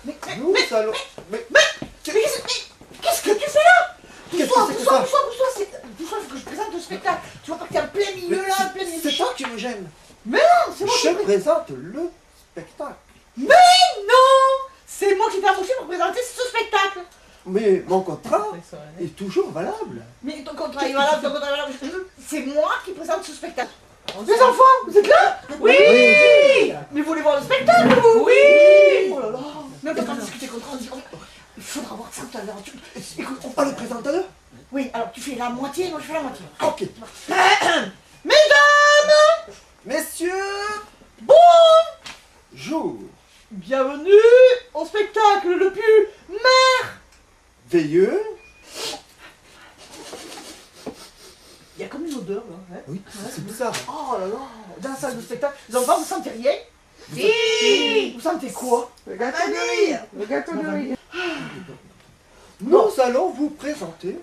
Nous allons... Qu'est-ce que tu fais là? Bouge-toi, il faut que je présente le spectacle. Tu vois pas que t'es en plein milieu là, en plein milieu. C'est toi qui me gêne. Mais non, c'est moi qui Je présente le spectacle. Mais non, c'est moi qui t'ai embauché pour présenter ce spectacle. Mais mon contrat est toujours valable. Mais ton contrat est valable, c'est moi qui présente ce spectacle. Les enfants, vous êtes là? Oui. Mais vous voulez voir le spectacle, vous? Oui. Oh là là. Même pas discuter contre nous. Il faudra voir ça tout à l'heure. Écoute, On le présente à deux? oui, alors tu fais la moitié, moi je fais la moitié. Ok. Mesdames, Messieurs, bonjour. bienvenue au spectacle le plus Veilleux. Il y a comme une odeur là. Hein. Oui, c'est bizarre. Oh là là, dans la salle de spectacle, les enfants, vous sentez rien? Si. Vous sentez quoi? Le gâteau de riz. Le gâteau de riz. Nous allons vous présenter.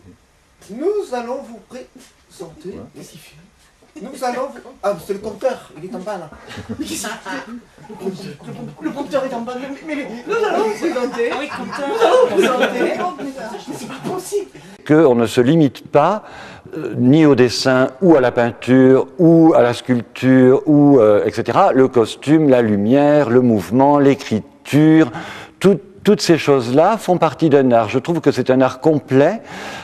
Qu'est-ce qu'il fait? Nous allons vous... Ah, c'est le compteur, il est en bas là. Mais qu'est-ce que c'est? Le prompteur est en bas, mais nous allons vous présenter. Ah oui, compteur. Nous allons vous présenter. Mais c'est pas possible. Qu'on ne se limite pas ni au dessin, ou à la peinture, ou à la sculpture, ou etc. Le costume, la lumière, le mouvement, l'écriture, toutes ces choses-là font partie d'un art. Je trouve que c'est un art complet.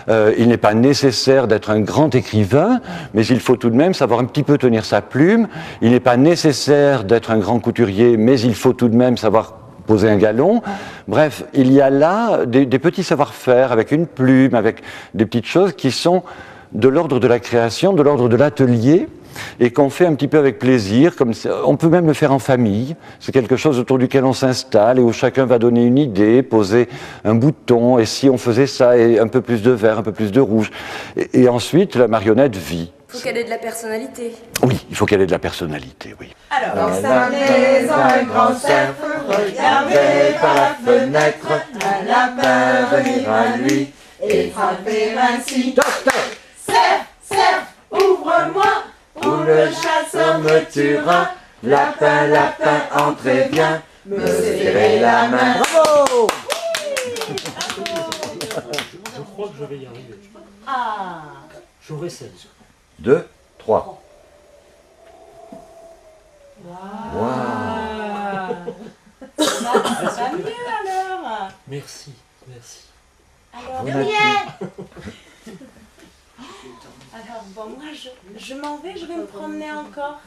Il n'est pas nécessaire d'être un grand écrivain, mais il faut tout de même savoir un petit peu tenir sa plume. Il n'est pas nécessaire d'être un grand couturier, mais il faut tout de même savoir poser un galon. Bref, il y a là des petits savoir-faire avec une plume, avec des petites choses qui sont de l'ordre de la création, de l'ordre de l'atelier, et qu'on fait un petit peu avec plaisir. Comme on peut même le faire en famille. C'est quelque chose autour duquel on s'installe et où chacun va donner une idée, poser un bouton, et si on faisait ça, et un peu plus de vert, un peu plus de rouge. Et ensuite, la marionnette vit. Il faut qu'elle ait de la personnalité. Oui, il faut qu'elle ait de la personnalité, oui. Alors, Dans sa maison, un grand cerf regardait par la fenêtre un lapin venir à lui et frapper ainsi. Cerf, cerf, ouvre-moi, ou le chasseur me tuera. Lapin, lapin, entrez bien, me serrez la main. Bravo. Je crois que je vais y arriver. Ah. J'aurai 16. 2, 3. Ça va mieux alors. Merci, merci. Alors, De rien. alors bon, moi je m'en vais, je vais me promener encore.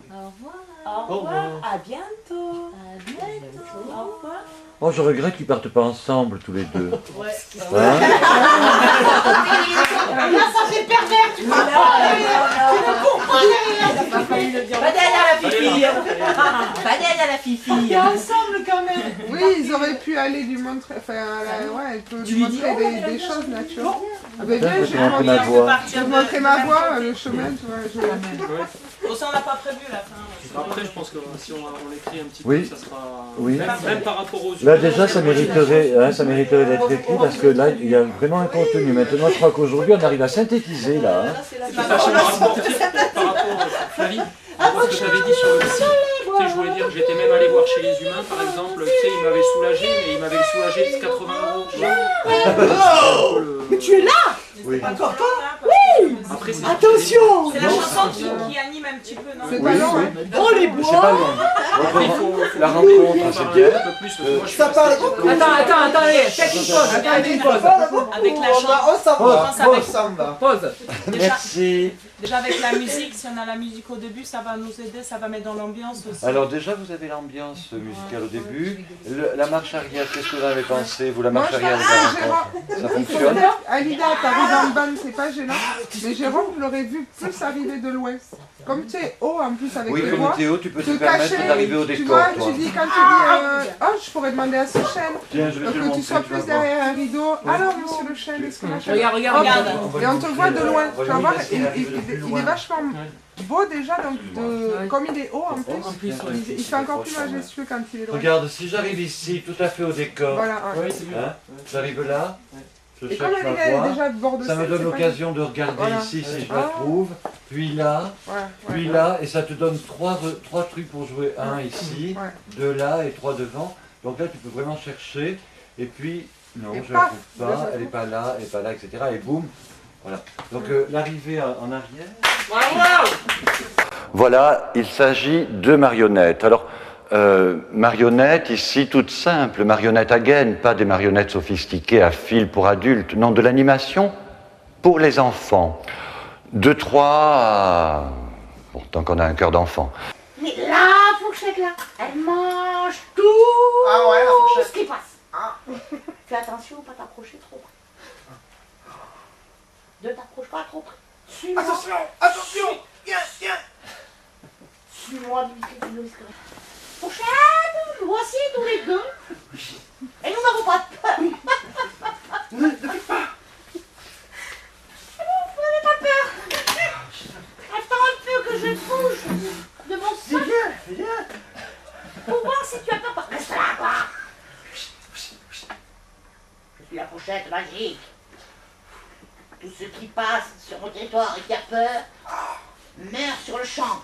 Au revoir. Au revoir. À bientôt. À bientôt. Au revoir. Oh, je regrette qu'ils partent pas ensemble, tous les deux. Ouais. Hein? Là, ça fait pervers, tu vois. Tu ne comprends rien. Pas derrière la fifi. Pas derrière la fifi. On est ensemble quand même. Oui, ils auraient pu aller lui montrer, enfin, ouais, lui montrer des choses naturelles. Ah ben bien, je vais ma voix. montrer ma voie, le chemin, tu vois. Bon, ça on n'a pas prévu la fin. Après, je pense que si on l'écrit un petit Oui. peu, ça sera... Oui. Même par rapport aux Là yeux. déjà ça mériterait d'être écrit parce que là il y a vraiment un contenu. Maintenant je crois qu'aujourd'hui on arrive à synthétiser là. Hein. C'est ça, par rapport à Flavie, ce que tu avais dit sur le site. Tu sais, je voulais dire que j'étais même allé voir chez les humains, par exemple. Tu sais, ils m'avaient soulagé, mais ils m'avaient soulagé de 80 €. Tu vois. Mais tu es là. Oui. Encore toi? Oui. Après, c'est Attention. C'est la chanson qui anime un petit peu, non? C'est pas long, hein. Oh les C'est pas bois. long. Après, il faut La rencontre, c'est parler bien. un peu plus, parce que moi, je suis Ça parle resté- beaucoup. Attendez, faites une pause, faites une pause. Avec la chanson. On s'en va, Pause. on s'en va. Pause. Merci. Déjà avec la musique, si on a la musique au début, ça va nous aider, ça va mettre dans l'ambiance aussi. Alors déjà vous avez l'ambiance musicale au début. La marche arrière, qu'est-ce que vous en avez pensé? Vous la Moi, marche je arrière, pense vous que la rencontre, ça fonctionne? Alida, t'arrives en bande, c'est pas gênant. Mais Jérôme, je l'aurais vu plus arriver de loin. Comme tu es haut en plus avec Oui, les comme voix. Théo, tu peux te Te permettre cacher, d'arriver au tu décor, vois, toi. tu dis quand tu dis oh je pourrais demander à ce chêne Tiens, je vais te le que tu montrer, sois tu vas plus voir. derrière un rideau. Alors monsieur le chêne, est-ce que machin. Regarde. Hop, et on te voit de loin. On va Tu vas lui voir, laisser il arriver de plus est loin. vachement beau déjà, donc comme il est haut en plus, il fait encore plus Franchement, majestueux quand il est loin. Regarde, si j'arrive ici, tout à fait au décor, Voilà, ouais. Oui, c'est mieux. hein, j'arrive là, je Et comme cherche elle ma est voix, déjà bord de ça me scène, donne c'est pas- l'occasion de regarder Voilà. ici si je la Ah. trouve, puis là, Ouais, puis ouais. là, et ça te donne trois trucs pour jouer, un ici, Ouais. deux là et trois devant. Donc là, tu peux vraiment chercher, et puis, non, Et je la paf, trouve là, pas, ça elle n'est pas là, etc. Et boum, voilà. Donc l'arrivée en arrière. Bravo! Voilà, il s'agit de marionnettes. Alors, marionnettes ici toutes simples, marionnettes à gaine, pas des marionnettes sophistiquées à fil pour adultes, non, de l'animation pour les enfants. De 3 à... Bon, tant qu'on a un cœur d'enfant. Mais la fourchette là, elle mange tout Ah ouais, la fourchette. ce qui passe. Ah. Fais attention, pas t'approcher trop près. Ne t'approche pas trop près. Suis-moi. Attention, attention. Viens, viens. Suis-moi du Fourchette, nous voici tous les deux. Et nous n'avons pas de peur. Ne fais pas. Vous n'avez pas peur. Attends un peu que je bouge de mon sang Viens. pour voir si tu as peur. Reste là, quoi. Je suis la fourchette magique. Tout ce qui passe sur mon territoire et qui a peur meurt sur le champ.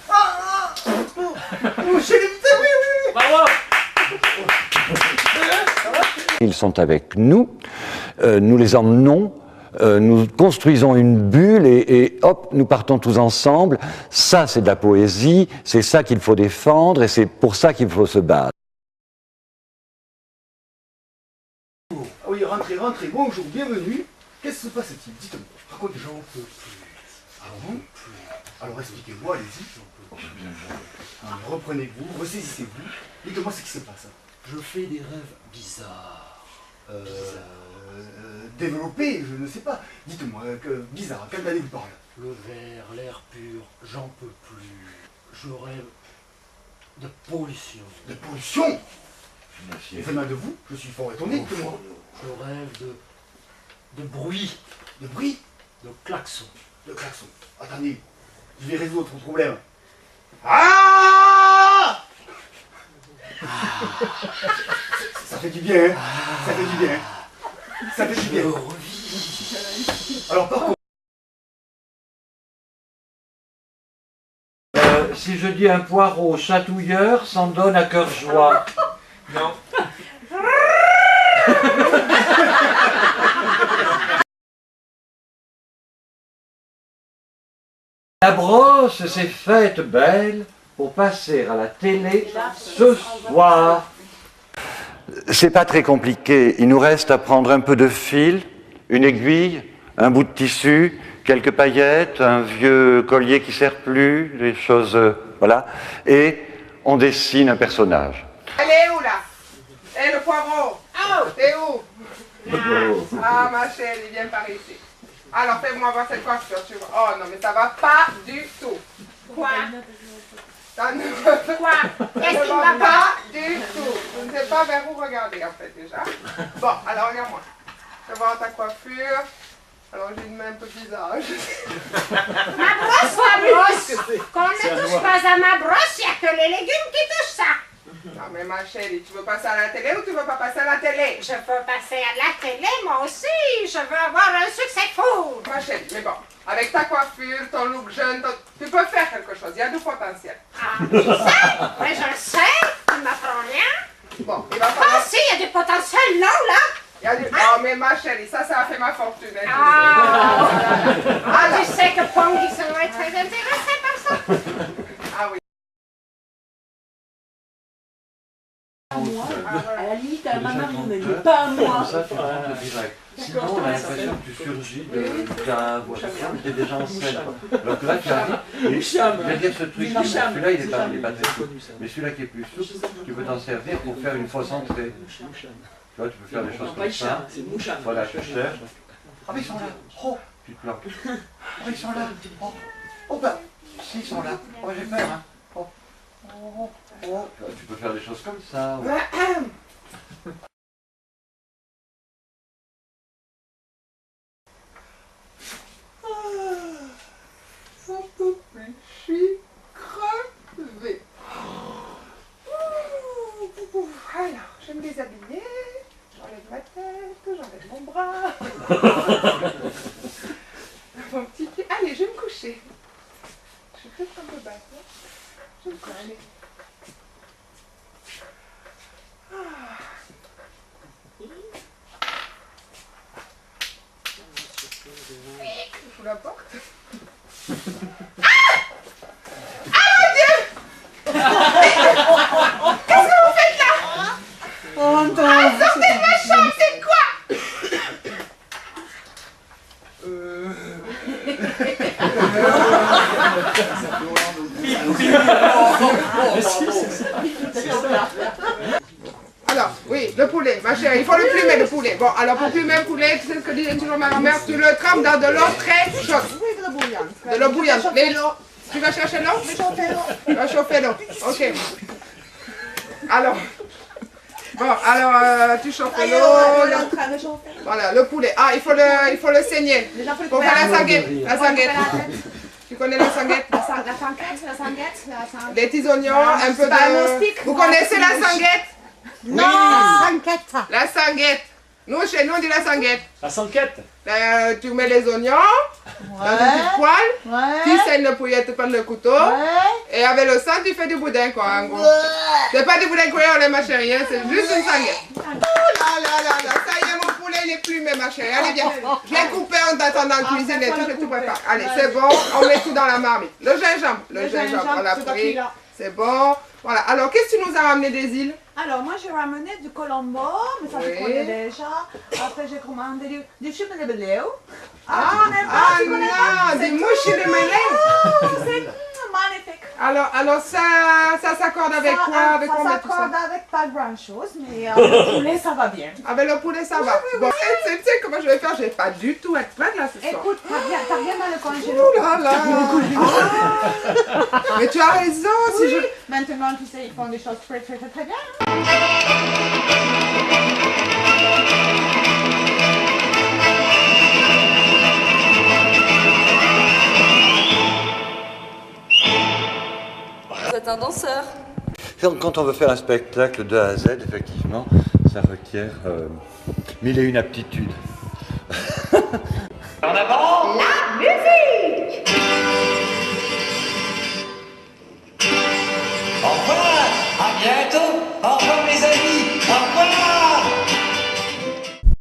Bravo! Ils sont avec nous, nous les emmenons, nous construisons une bulle et hop, nous partons tous ensemble. Ça, c'est de la poésie, c'est ça qu'il faut défendre et c'est pour ça qu'il faut se battre. Oui, rentrez, bonjour, bienvenue. Qu'est-ce qui se passe, type? Dites-moi, racontez. J'en peux plus. Ah bon? Alors expliquez-moi, allez-y. Reprenez-vous, ressaisissez-vous. Dites-moi ce qui se passe. Je fais des rêves bizarres. Développez, je ne sais pas. Dites-moi, bizarre, quelle année vous parlez? Le verre, l'air pur, j'en peux plus. Je rêve de pollution. De pollution? Et venant de vous, je suis fort étonné, dites-moi. Je rêve de bruit, De bruit, de klaxon. de klaxon. Attendez, je vais résoudre votre problème. Ah! Ça fait du bien, hein? Ça fait du bien. Ça fait du bien. Alors par contre... Si je dis un poireau chatouilleur, s'en donne à cœur joie. Non. La brosse s'est faite belle pour passer à la télé ce soir. C'est pas très compliqué. Il nous reste à prendre un peu de fil, une aiguille, un bout de tissu, quelques paillettes, un vieux collier qui sert plus, des choses, voilà. Et on dessine un personnage. Elle est où là? Eh, le poireau? Oh, t'es où? Ah, ma chérie, viens par ici. Alors, fais-moi voir cette coiffure, tu vois. Oh non, mais ça va pas du tout. Quoi? Ça ne Quoi? Qu'est-ce qui ne va va pas? pas du tout. Je ne sais pas vers où regarder, en fait, déjà. Bon, alors, regarde-moi. Je vais voir ta coiffure. Alors, j'ai une main un peu bizarre. Ma brosse, Qu'on ne touche pas à ma brosse, il n'y a que les légumes qui touchent ça. Non, mais ma chérie, tu veux passer à la télé ou tu veux pas passer à la télé? Je veux passer à la télé, moi aussi. Je veux avoir un succès fou. Ma chérie, mais bon, avec ta coiffure, ton look jeune, tu peux faire quelque chose. Il y a du potentiel. Ah, tu sais? Mais je le sais. Tu ne m'apprends rien. Bon, il va Ah, falloir... si, il y a du potentiel, non, là? Il y a du... Oh, mais ma chérie, ça a fait ma fortune. Hein, tu sais. Ah, tu sais que Pongy serait très intéressé par ça. Ah oui. À la limite, à ma maman, mais pas à moi. Comme ça, tu rentres direct. Sinon, on a l'impression que tu surgis de cave ou tu es déjà en scène. Alors que là, tu arrives, et derrière ce truc, celui-là, il n'est pas très souple. Mais celui-là qui est plus souple, tu peux t'en servir pour faire une fausse entrée. Tu vois, tu peux faire des choses comme ça. Voilà, tu cherches. Ah, mais ils sont là. Oh, tu te planques. Ah, ils sont là. Oh, oh bah, si, ils sont là. Oh, j'ai peur, hein. Oh, oh, oh. Tu peux faire des choses comme ça. Ouais. J'en peux plus, je suis crevée. Alors, je vais me déshabiller, j'enlève ma tête, j'enlève mon bras. Mon petit pied. Allez, je vais me coucher. Je suis peut-être un peu basse, hein. Je vais me coucher. sous la porte. Ah mon Dieu! Qu'est-ce que vous faites là? Sortez de ma chambre, c'est quoi? Alors, oui, le poulet, ma chérie, il faut le plumer, le poulet. Bon, alors pour plumer le poulet, tu sais ce que disait toujours ma grand-mère, tu le trempes dans de l'eau très chaude. Oui, de l'eau bouillante. De l'eau bouillante. Tu vas chercher l'eau? Tu vas chauffer l'eau. Ok. Alors. Bon, alors tu chauffes l'eau. Voilà, le poulet. Ah, il faut le saigner. Pour faire la sanguette. La sanguette. Tu connais la sanguette? La sanguette. Des petits oignons, un peu de... Vous connaissez la sanguette? Non, La sanguette. Nous, chez nous, on dit la sanguette. La sanquette. Tu mets les oignons dans une petite poêle. Tu saignes le poulet, tu prends le couteau. Et avec le sang, tu fais du boudin, quoi, en gros. C'est pas du boudin coulé au lait, ma chérie, hein, c'est juste une sanguette. Oh là, ça y est, mon poulet, il est plumé, ma chérie. Allez, viens. Je l'ai coupé en t'attendant en cuisine et tout, je tout prépare. Allez, c'est bon, on met tout dans la marmite. Le gingembre, on l'a pris. C'est bon. Voilà, alors, qu'est-ce que tu nous as ramené des îles? Alors, moi, j'ai ramené du colombo, mais ça, je connais déjà. Après, j'ai commandé du chou de bleu. Non, des mouches et des mêlées. C'est magnifique. Alors ça s'accorde avec quoi? Avec ça combien tout ça? s'accorde avec pas grand-chose, mais le poulet, ça va bien. Avec le poulet, ça va. Bon, tu sais comment je vais faire? Je vais pas du tout être prête là ce soir. Écoute, t'as rien dans le congélateur. Oh là là. Mais tu as raison. Oui. Si je... Maintenant, tu sais, ils font des choses très bien. Vous êtes un danseur. Quand on veut faire un spectacle de A à Z, effectivement, ça requiert mille et une aptitudes. En avant! La musique! Au revoir! À bientôt!